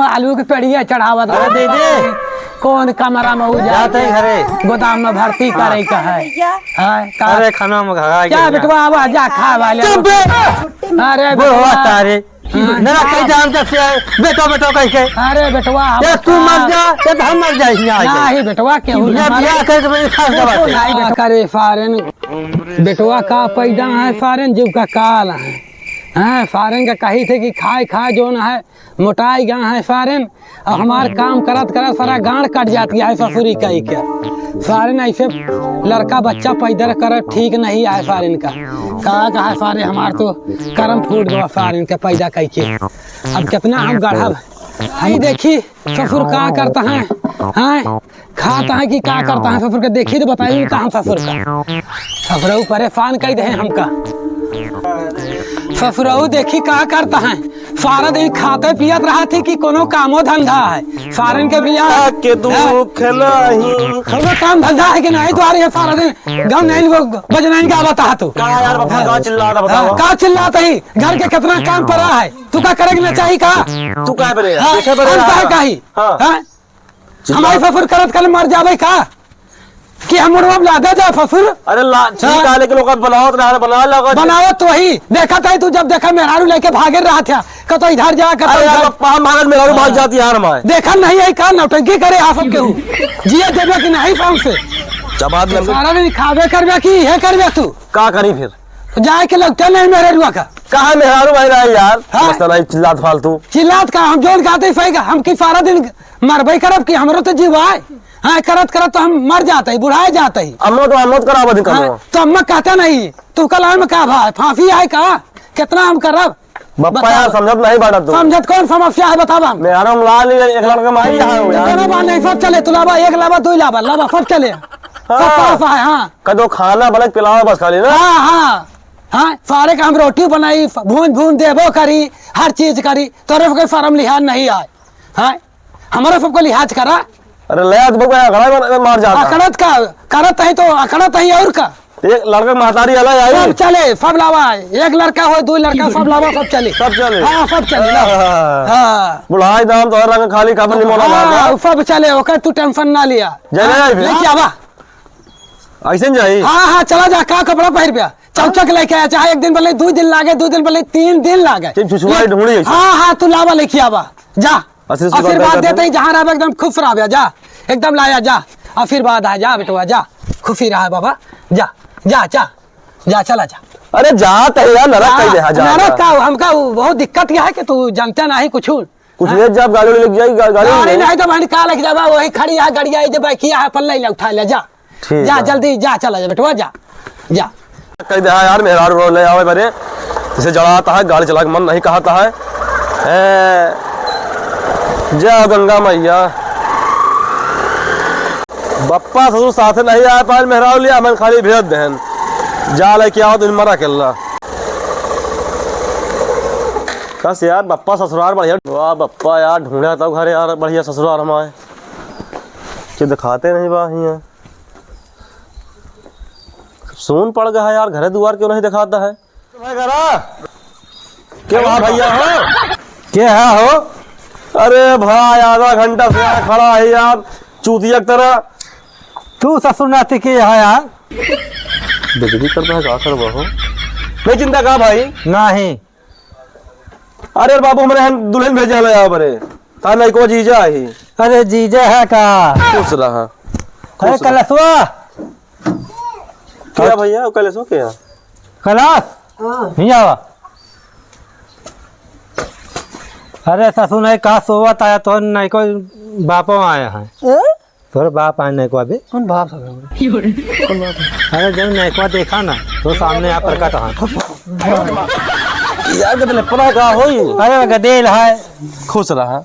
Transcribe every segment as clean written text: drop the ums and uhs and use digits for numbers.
में आलू के पेड़िया चढ़ावा था दीदी कौन कमरा में जाते हैं घरे गोदाम में भर्ती करे का है अरे खाना में क्या बेटवा आवा जा खा वाले अरे तारे मेरा कई जानते से बेटो बेटो कह के अरे बेटवा ये तू मर जा ये हम मर जाएंगे नहीं बेटवा केहू करे फारन बेटवा का पैदा है फारन जीव का काल है फारन का कही थे कि खाए खाए जो न है मोटाई गा है फारन और हमार काम करत करत सारा गांड कट जाती है ससुरी कही क्या फारन ऐसे लड़का बच्चा पैदा कर ठीक नहीं है फारन का कहा है फारे हमार तो करम फूट गया फारन के पैदा कही के अब कितना हम गढ़ब है देखी ससुर का करता है खाता है कि क्या करता है ससुर के देखी तो बताइए कहाँ ससुर का ससुरऊ परेशान कर दे हमका ससुरऊ देखी क्या करता है सारा दिन खाते पियत रहा थी कि कोनो कामो धंधा है फारन के बिया के दुख नहीं कोनो काम धंधा है कि नहीं तुम्हारे सारा दिन गाँव नहीं बजना का बता तू यार का चिल्लाता बताओ का चिल्लाता ही घर के कितना काम पड़ा है तू का करेगी ना चाहिए का तू क्या बरे हमारे ससुर करत कल मर जावे का कि हम लादे जा ससुर अरे ठीक है लेकिन लोग बनाओ बनाओ तो वही देखा था तू जब देखा मेहरारू लेके भागे रहा था तो इधर जा कर मेहरारू भाग जाती है यार देखा नहीं है का नौटंकी करे आप सब केहू जिये देवे कि नहीं पाऊं से सारा दिन खावे करवे कि ये करवे तू का करी फिर तो जाए के लगता नहीं मेरे रुआ का कहा मेहरारू भाई रहा यार चिल्लात फालतू चिल्लात का हम जोन खाते सही हम की सारा दिन मरबई करब कि हमरो तो जीव आए करत करत तो हम मर जाते बुढ़ाए जाते अमोद कराओ तो अम्मा कहता नहीं तू कल में का भाई फांसी है का कितना हम करब बप्पा यार समझत नहीं बात तू समझत कौन समस्या है बतावा मेरा लाल एक लड़का माई यार नहीं सब चले तू लावा एक लावा दो लावा सब चले सब पास है हां कदो खाना बलक पिलावा बस खाली ना हाँ सारे काम रोटी बनाई भून देबो करी हर चीज करी तोरे कोई फर्म लिहाज नहीं आए हाँ हमारा सबको लिहाज करा अरे लयात बगड़ा मार जाता अकड़त का करत है तो अकड़त है और का एक लड़का महतारी अलग आई सब चले सब लावा एक लड़का हो दो लड़का सब लावा सब चले हाँ सब चले हाँ बुढ़ाई दाम तो रंग खाली खबर नहीं मोला सब चले ओकर तू टेंशन ना लिया लेके आवा ऐसे जाई हाँ चला जा का कपड़ा पहन पे चौचक लेके आया चाहे एक दिन बोले 2 दिन लागे 2 दिन बोले 3 दिन लागे हाँ तू लावा लेके आवा जा आशीर्वाद देते ही जहाँ रहा एकदम खुश रहा जा एकदम लाया जा आशीर्वाद आ जा बेटवा जा खुशी रहा बाबा जा जा जा जा चला जा अरे जात है यार नरक का हमका बहुत दिक्कत क्या है कि तू जानता नहीं कुछ जब गाड़ी लेके जाई गाड़ी नहीं तो भाई का लेके जावा वही खड़ी है गाड़िया जब किया है पल्ला ही उठा ले जा जा जल्दी जा चला जा बेटवा जा जा कह दे यार मेहरारू ले आवे बरे जैसे जड़ाता है गाड़ी चला के मन नहीं कहता है जय गंगा मैया बप्पा ससुर साथ नहीं आ पाए मेहरारू लिया मैं खाली भेज देन जा लेके आओ दिन मरा केल्ला कस यार बप्पा ससुराल बढ़िया वाह बप्पा यार ढूंढा था घर यार बढ़िया ससुराल हमारे कि दिखाते नहीं बाहिया सोन पड़ गया है यार घर द्वार क्यों नहीं दिखाता है क्या वहाँ भैया हो क्या है हो अरे भाई आधा घंटा से खड़ा है यार चूतिया की तरह तू ससुर नाती के यहाँ यार बिजली करता है सर बहु नहीं चिंता कहा भाई नहीं अरे बाबू मैंने दुल्हन भेजा है यहाँ पर ता नहीं को जीजा ही अरे जीजा है का खुश रहा अरे कलसवा क्या भैया कलसवा क्या कलास नहीं आवा अरे ससुर नहीं कहा सोवत आया तो नहीं को बापो आया है तोरे बाप आए नहीं को अभी कौन बाप अरे जब नहीं को देखा ना तो सामने यहाँ पर कटा यार कितने पड़ा का होई अरे गदेल है खुश रहा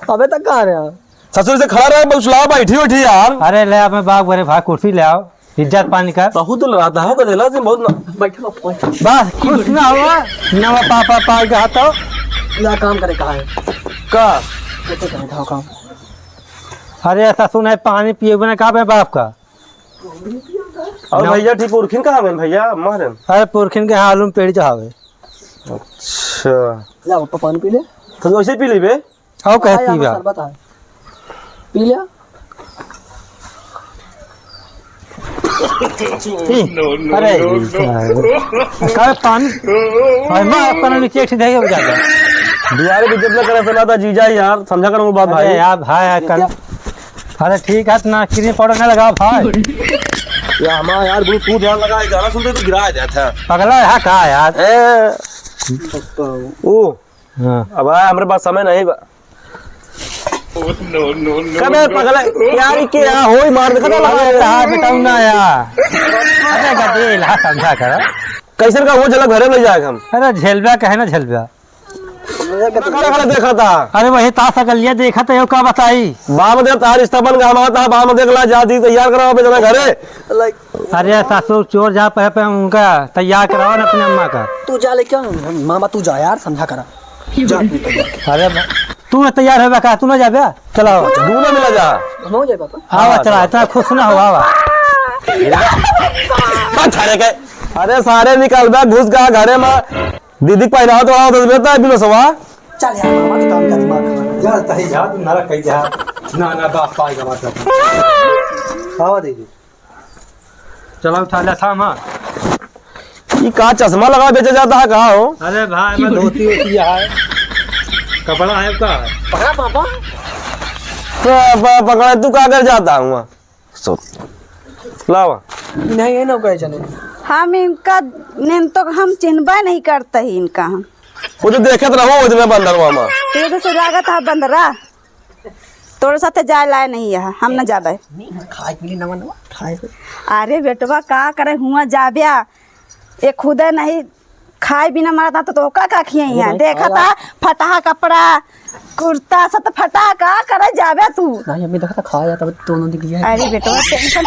अबे तक कहाँ रहा ससुर से खड़ा रहा बुसला बैठी उठी यार अरे ले आप मैं बाग भरे भाग कुर्सी ले आओ इज्जत पानी कर बहुत लगाता है गदेला से बहुत बैठो बस खुश ना हुआ नवा पापा पाल के हाथों ना काम करे कहा है का कैसे करे काम अरे ऐसा सुना है पानी पिए बिना कहा है बाप का और भैया ठीक पुरखिन कहाँ है भैया मारन अरे पुरखिन के हालूम पेड़ चाहे अच्छा ला पापा पानी पी ले तो वैसे पी ली बे। आओ कहती बा शरबत है पी लिया। अरे का पानी भाई मैं अपना नीचे ठीक है जाता दुआरे भी जब करे सुना था जीजा यार, समझा कर वो बात भाई। अरे यार भाई कर अरे ठीक है ना कितने पाउडर ना लगा भाई या हमारा यार गुरु तू ध्यान लगा, गाना सुनते तो गिरा जाता है। पगला है का यार ओ हां अब आया हमारे पास समय नहीं बा। कबे पगला यार के यहाँ होई मार दे कदा लगा रहा बताऊं ना यार अरे गदे ला समझा कर कैसे का वो जला घरे ले जाएगा हम। अरे झेलबा कहे ना झेलबा कड़ा देखा था। अरे वही तासा गलिया देखा तो का बताई बाम देव तार रिश्ता बन गया हमारा था, बाम देख ला जाती तैयार कराओ अपने जना घरे। अरे ससुर चोर जा पे उनका तैयार कराओ ना अपने अम्मा का। तू जा ले क्या मामा तू जा यार समझा करा जा। अरे तू ना तैयार होगा का तू ना जाबे चलो दूल्हा मिला जा हो जाए पापा। आवा चला इतना खुश ना हो आवा अच्छा रे के अरे सारे निकल बा घुस गा घरे में दीदी पहना तो आओ 10 बेटा बिलो सवा। चल यार मामा तो काम कर दिमाग यार तही जा तू नारा कह जा ना बाप पाएगा मतलब आवा दीदी चलो उठा ले था मां ये का चश्मा लगा बेचा जाता है कहाँ हो। अरे भाई मैं धोती होती है कपड़ा है का पकड़ा पापा। पकड़ा तू का कर जाता हूँ सो लावा नहीं ये ना कहे चले हम इनका तो हम चिन्हबा नहीं करते ही इनका हम वो तो देखत रहो उसमें बंदर मामा तो से लागत है बंदरा तोरे साथे जाए लाए नहीं है हम न जाबे खाए पी नवा नवा खाए। अरे बेटवा का करे हुआ जाबिया ये खुदे नहीं खाए बिना मारता तो का खिए यहाँ देखा था फटा कपड़ा कुर्ता सब तो फटा का करे जाबे तू नहीं अम्मी देखा था खाया तब दोनों दिख लिया। अरे बेटवा टेंशन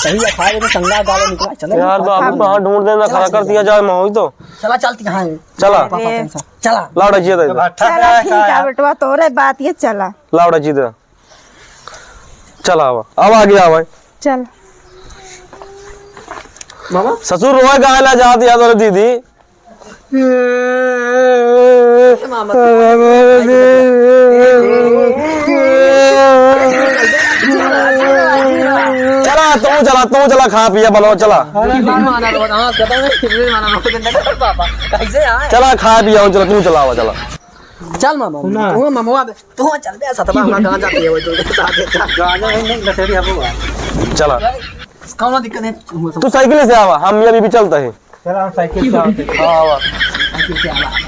सही है खाए तो संगा गाले निकला चले यार बाबू कहाँ ढूंढ देना खड़ा कर दिया जाए मैं तो चला चलती कहाँ है चला पापा टेंशन चला लाउडा जी दे चला ठीक है बेटवा तोरे बात ये चला लाउडा जी दे चला अब आ गया भाई चल मामा ससुर रोए गाला जाती है तो दीदी मामा चला तू चला खा पिया बनाओ चला माना रो हां कहता है माना रो के पापा कैसे आए चला खा पिया चला तू चलावा चला चल मामा तू मामा तू चल बे साथ में कहां जाती है वो तो साथ गाना नहीं लसेरी हबुआ चला कौन दिक्कत है तू साइकिल से आवा हम अभी भी चलता है। चला हम साइकिल से आते हाँ आवा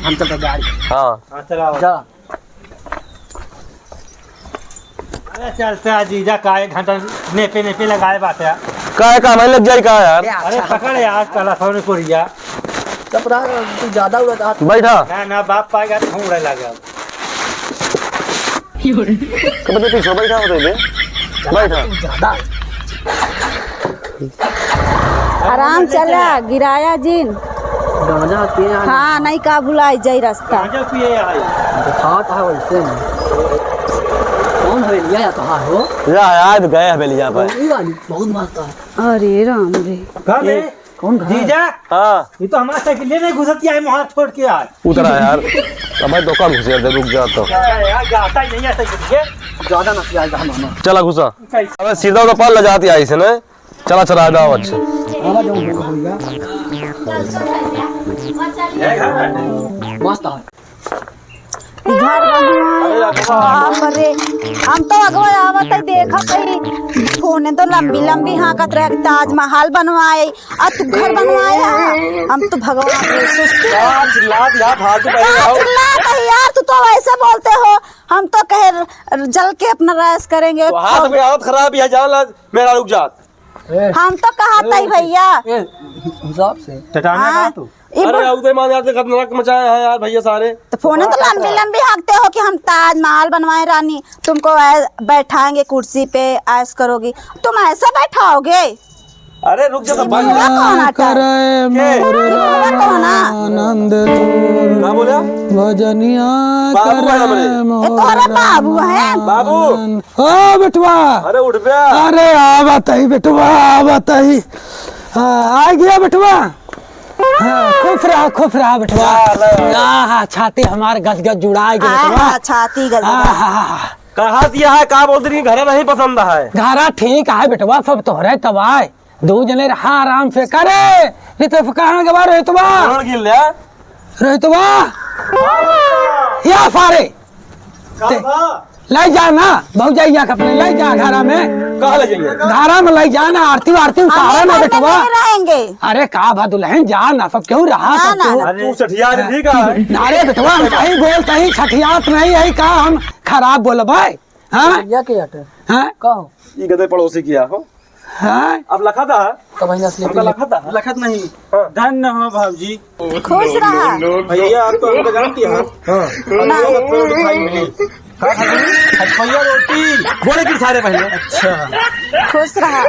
हम चलते गाड़ी हाँ हां चला जा। अरे चलते आ जीजा का 1 घंटा नेपे लगाए बात है का है काम लग जाए का यार। अरे पकड़ यार कला सोने कोरिया तब तू ज्यादा उड़ा बैठा ना बाप पाएगा तो उड़े लगा कब तक पीछे बैठा होते दे बैठा ज्यादा आराम चला गिराया जिन गांजा के हाँ नहीं का भुलाई जाई रास्ता गांजा पिए आई खात है वैसे कौन है लिया या तो हां हो या यार गए हवेलिया पर ये वाली बहुत मस्त है। अरे राम रे कहां है कौन घर जीजा हाँ ये तो हमारा साइकिल नहीं घुसती है वहां छोड़ के यार उतरा यार अब मैं दुकान घुस दे रुक जा तो यार जाता ही नहीं है साइकिल ज्यादा ना पिया जा मामा चला घुसा कैसे अबे सीधा तो पाल ले जाती आई से ने चला चला जाओ अच्छे आवाज होगा मस्त है घर बनवाए रे हम तो अगवा आवत है देखा कहीं फोने तो लंबी लंबी हाकत रहे ताजमहल बनवाए और तू घर बनवाया हम तो भगवान रे सुस्ती चिल्लात यार फालतू चिल्लाता है यार तू तो वैसे बोलते हो हम तो कहे जल के अपना रास करेंगे हाथ में हालत खराब है जान मेरा रुक जा हम तो कहता ही भैया हिसाब से टटाना का हाँ, तू ये अरे उधर मान यार खतरनाक मचाए हैं यार भैया सारे तो फोन तो लंबी लंबी हाँकते हो कि हम ताजमहल बनवाए रानी तुमको बैठाएंगे कुर्सी पे ऐश करोगी तुम ऐसा बैठाओगे अरे रुक जा बुआ कौन आता है? बुआ कौन आ? आनंद क्या बोला भजनिया बाबू है हमरे ये तोरा बाबू है बाबू ओ बेटवा अरे उठ गया अरे आवत ही बेटवा आवत ही आ गया बेटवा खुश रहा बेटवा। हाँ छाती हमारे गज गज जुड़ा गई बेटवा। छाती गल कहा दिया है का बोल रही घर नहीं पसंद है। घरा ठीक है बेटवा सब तोहरे तबाय दो जने रहा आराम से करे। रितवा कहाँ के बार रोहितवा या सारे लाई जा ना बहुत जाइया अपने लाई जा घरा में। कहाँ ले जाइए घरा में लाई जा ना आरती वारती उतारा ना बेटवा। रहेंगे अरे का भा दुल्हन जा ना सब क्यों रहा सब क्यों। तू सठिया ठीक है। अरे बेटवा हम कहीं बोलते ही छठियात नहीं है का हम खराब बोलबे। हाँ कहो ये गधे पड़ोसी किया हो। हाँ अब लखा था हमका लखत नहीं धन्य हो भाजी। खुश रहा भैया आप तो हमको जानती है। भैया रोटी बोले कि सारे पहले अच्छा खुश रहा।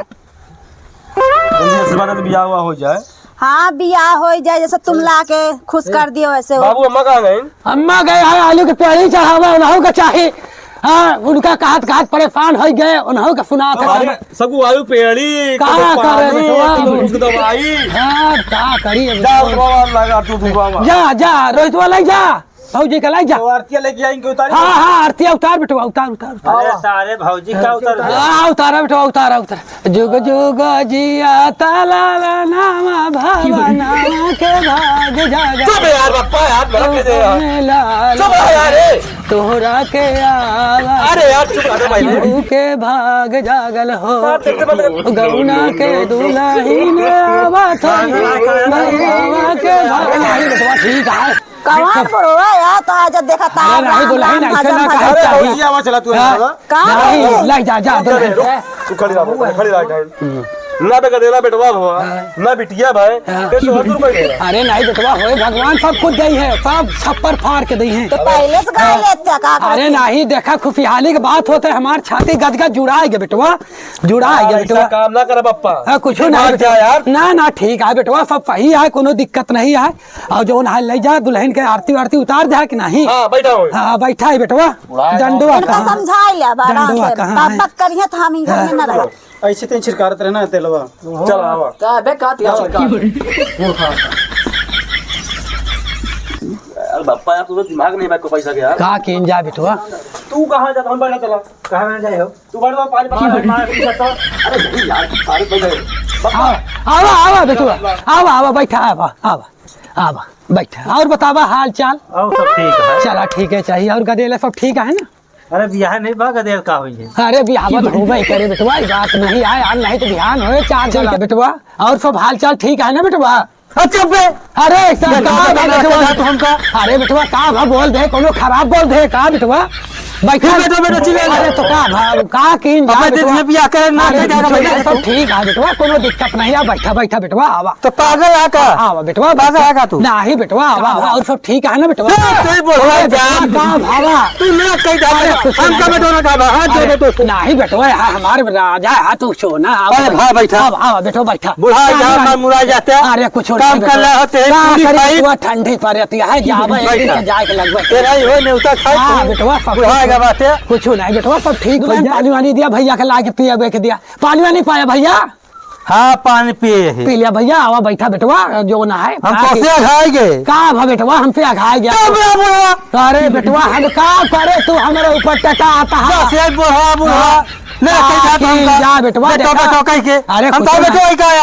जल्दी बियाह हुआ हो जाए। हाँ बियाह हो जाए जैसे तुम ला के खुश कर दियो वैसे हो। बाबू अम्मा कहाँ गए। अम्मा गए है आलू के पेड़ी चढ़ावा उन्हों का चाहे। हाँ उनका कहत कहत परेशान हो गए उन्हों का सुना था सबू आलू पेड़ी कहाँ करे बेटवा। दवाई हाँ का करी लगा तू जा जा रोहितवा लाई जा भौजी का लाई जा। आरतिया लेके आएंगे उतार। हाँ आरतिया उतार बेटवा उतार उतार। अरे सारे भौजी का उतर। हाँ उतारा बेटवा उतारा उतार। जुग जुग जिया ताला नामा भावा नामा के भाग जागा। चुप यार बप्पा यार मेरा के यार चुप यार तोहरा के आवा। अरे यार चुप अरे भाई तू के भाग जागल हो गौना के दुल्हन आवा था भैया के भाग नहीं बेटवा ठीक है। कौन बड़ोआ यार तो आज देखा तार नहीं दुल्हन ऐसे ना कहा अरे भौजी आवाज चला तू नहीं लाई जा जा तू खड़ी रह ना बेटा देला बेटवा भवा ना बिटिया भाई कैसे हर रुपए। अरे नहीं बेटवा होए भगवान सब कुछ दई है सब छप्पर फाड़ के दई है। तो पहले से गा लेते का। अरे नहीं देखा खुशहाली की बात होते हमार छाती गज गज जुड़ा गया बेटवा जुड़ा गया बेटवा। काम ना करे बप्पा कुछ नहीं क्या यार ना ठीक है बेटवा सब सही है कोनो दिक्कत नहीं है। और जो ना ले जा दुल्हन के आरती वारती उतार दे कि नहीं। हाँ बैठा हूँ। हाँ बैठा है बेटवा डंडवा समझा लिया बात करिए तो हम घर में न रहे ऐसे तें छिड़कारत रहना तेलवा। चल आवा बे का यार बप्पा यार तू तो दिमाग नहीं बैठ को पैसा के यार का किन जा बेटवा। तू कहाँ जाता हम बैठा चला कहाँ में जाए हो तू बैठ पानी अरे नहीं यार सारे बैठ आवा आवा बेटवा आवा आवा बैठा आवा आवा आवा बैठा। और बतावा हाल चाल। और सब ठीक है। चला ठीक है चाहिए और गदेला सब ठीक है ना। अरे बियाह नहीं भागा देर का हुई है। अरे बिहावत हो गई करे बेटवा बात नहीं आए यार नहीं तो ध्यान हो चार चला बेटवा। और सब हाल चाल ठीक है ना बेटवा। अच्छा बे अरे हमका अरे बेटवा का भा बोल दे कोनो खराब बोल दे का बेटवा बैठा बेटा चिल्ला। अरे तो का भा का किन जा बेटवा बियाह करे ना सब ठीक है बेटवा कोनो दिक्कत नहीं है। बैठा बैठा बेटवा आवा तो पागल है का आवा बेटवा पागल है का तू नहीं बेटवा आवा और सब ठीक है ना बेटवा। सही बोल का भावा तू ना कह दे हम का बेटवा का हाथ दे दे तो नहीं बेटवा हमारे राजा है तू सोना अरे भाई बैठा आवा बेटो बैठा बुढ़ा जा मुरा जाते। अरे कुछ काम कर रहा होते हैं ठंडी पड़ती है जावे जाके लगवा तेरा ही हो नेउता खाए बेटवा बुढ़ाएगा बात है कुछ नहीं बेटवा सब ठीक हो। पानी वानी दिया भैया के लाके पिया बेच दिया पानी वानी पाया भैया। हाँ पानी पिए पी लिया भैया आवा बैठा बेटवा जो ना है हम कैसे अघाएंगे का भा बेटवा हमसे अघाए गया। अरे बेटवा हम का करे तू हमारे ऊपर टका आता है बुढ़ा जा बेटवा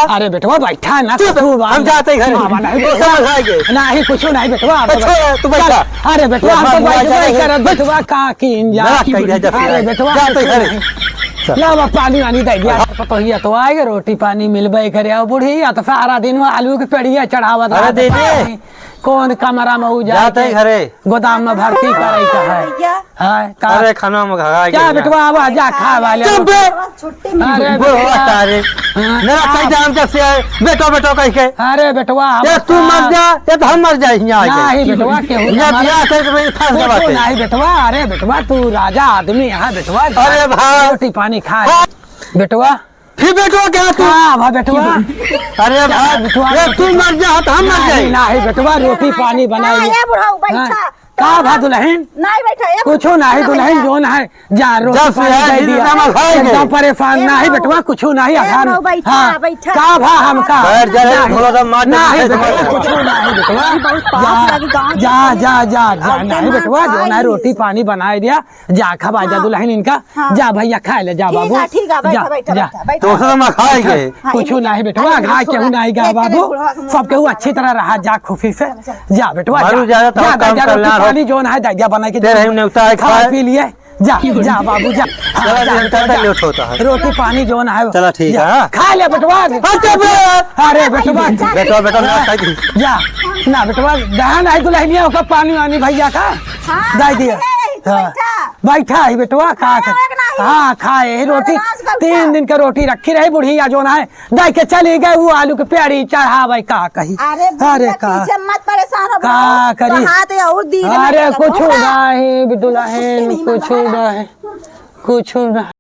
अरे बेटवा बैठा ना हम जाते घर नहीं कुछ नहीं बेटवा तू बैठा। अरे बेटवा बेटवा का अरे बेटवा ला पानी वानी दे दिया पतोहिया तो आएगा रोटी पानी मिलबे करे बुढ़िया तो सारा दिन आलू के पेड़िया चढ़ावत कौन कमरा में जाते घरे गोदाम में भर्ती करे का है खाना में क्या बेटवा आवा जा खा वाले अरे बेटो बेटो कह के अरे बेटवा तू मर जा ये तो हम मर जाए नहीं बेटवा नहीं बेटवा। अरे बेटवा तू राजा आदमी है बेटवा। अरे भाई रोटी पानी खाए बेटवा फिर बेटवा क्या तू भा बेटवा। अरे भाई तू मर जा तो हम मर जाए नहीं बेटवा रोटी पानी बनाई का भा दुल्हन नहीं बैठा है कुछ नहीं दुल्हन जोन है जा रोटी जब पानी से दे है, दिया जितना खाएंगे। एकदम परेशान नहीं बेटवा कुछ नहीं आधार बैठा, हाँ बैठा। का भा हमका बैठ जा रे, थोड़ा सा मार दे, नहीं बैठ बेटवा जा। कुछ नहीं बेटवा बहुत पाप लगी गाँव जा जा जा जा अब नहीं तो बेटवा माँ जो है खाई। रोटी पानी बनाए दिया जा खबा जा दुल्हन इनका जा भैया खा ले जा बाबू ठीक है जा बैठा बैठा जा बैठा बैठा तो हम खाएंगे कुछ नहीं बेटवा घास केहू नहीं गा बाबू सब केहू अच्छी तरह रहा जा खुशी से जा बेटवा मारू जा, तो काम जा, करना रोटी हो। पानी जोन है दैया बना के दे रही हूँ, न्योता है, खा खाए। पी लिए जा जा बाबू जा हाँ, चला जा, न्योता जा, तो लेट होता है। रोटी पानी जोन है चला ठीक जा, है, हाँ। खा ले बेटवा अरे बेटवा बेटा बेटा ना खाई जा ना बेटवा दहन है दुल्हनिया होकर पानी वानी भैया का दे दिया हाँ, बैठा है बेटवा खा के हाँ खाए है रोटी 3 दिन का रोटी रखी रही बुढ़िया जो है दे के चली गए वो आलू के पेड़ी चढ़ावे का कही अरे का पीछे मत परेशान हो का करी हाथ और दी अरे कुछ नहीं दुल्हन कुछ नहीं